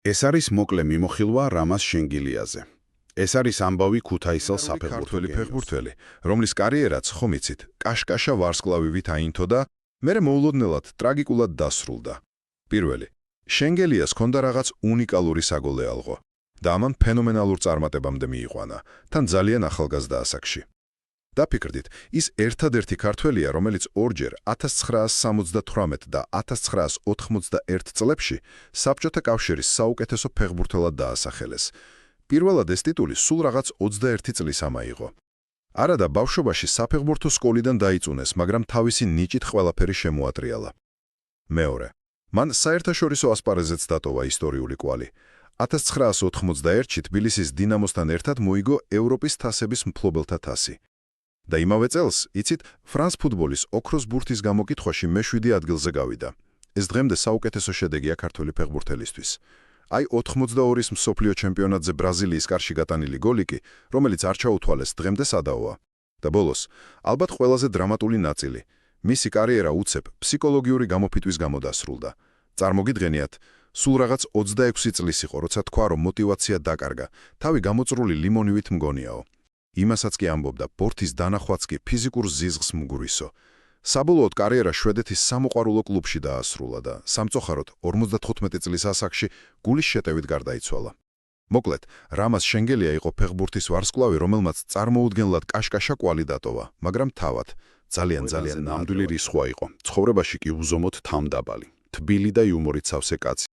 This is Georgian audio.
ეს არის მოკლე მიმოხილვა რამაზ შენგილიაზე. ეს არის ამბავი ქუთაისელ საფეხბურთო ქართველი გენიოსს. ფეხბურთელი, რომლის კარიერაც ხომ იცით, კაშკაშა ვარსკვლავივით აინთო და მერე მოულოდნელად ტრაგიკულად დასრულდა. პირველი, შენგელიას ჰქონდა რაღაც უნიკალური საგოლე ალღო და ამან ფენომენალურ წარმატებამდე მიიყვანა, თან ძალიან ახალგაზრდა ასაკში. დაფიქრდით, ის ერთადერთი ქართველია, რომელიც ორჯერ 1978 და 1991 წლებში საბჭოთა კავშირის საუკეთესო ფეხბურთელად დაასახელეს. პირველად ეს ტიტული სულ რაღაც 21 წლის ამაიღო. არადა ბავშვობაში საფეხბურთო სკოლიდან დაიწუნეს, მაგრამ თავისი ნიჭით ყველაფერი შემოატრიალა. მეორე, მან საერთაშორისო ასპარეზეც დატოვა ისტორიული კვალი. 1991-ში თბილისის დინამოსთან ერთად მოიგო ევროპის თასების მფლობელთა თასი. და იმავე წელს, იცით, ფრანს ფუტბოლის ოქროს ბურთის გამოკითხვაში მე-7 ადგილზე გავიდა. ეს დღემდე საუკეთესო შედეგია ქართველი ფეხბურთელისთვის. აი 82-ის მსოფლიო ჩემპიონატზე ბრაზილიის კარში გატანილი გოლი კი, რომელიც არ ჩაუთვალეს, დღემდე სადაოა. და ბოლოს, ალბათ ყველაზე დრამატული ნაწილი. მისი კარიერა უცებ ფსიქოლოგიური გამოფიტვის გამო დასრულდა. წარმოგიდგენიათ, სულ რაღაც 26 წლის იყო, როცა თქვა, რომ მოტივაცია დაკარგა, თავი გამოწრული ლიმონივით მგონიაო. იმასაც კი ამბობდა, ბორთის დანახვაც კი ფიზიკურ ზიზღს მგვრისო. საბოლოოდ კარიერა შვედეთის სამოყვარულო კლუბში დაასრულა და სამწუხაროდ 55 წლის ასაკში გულის შეტევით გარდაიცვალა. მოკლედ, რამაზ შენგელია იყო ფეხბურთის ვარსკვლავი, რომელმაც წარმოუდგენლად კაშკაშა კვალი დატოვა, მაგრამ თავად ძალიან ნამდვილი რისხვა იყო. ცხოვრებაში კი უზომოდ თავმდაბალი, თბილი და იუმორით სავსე კაცი.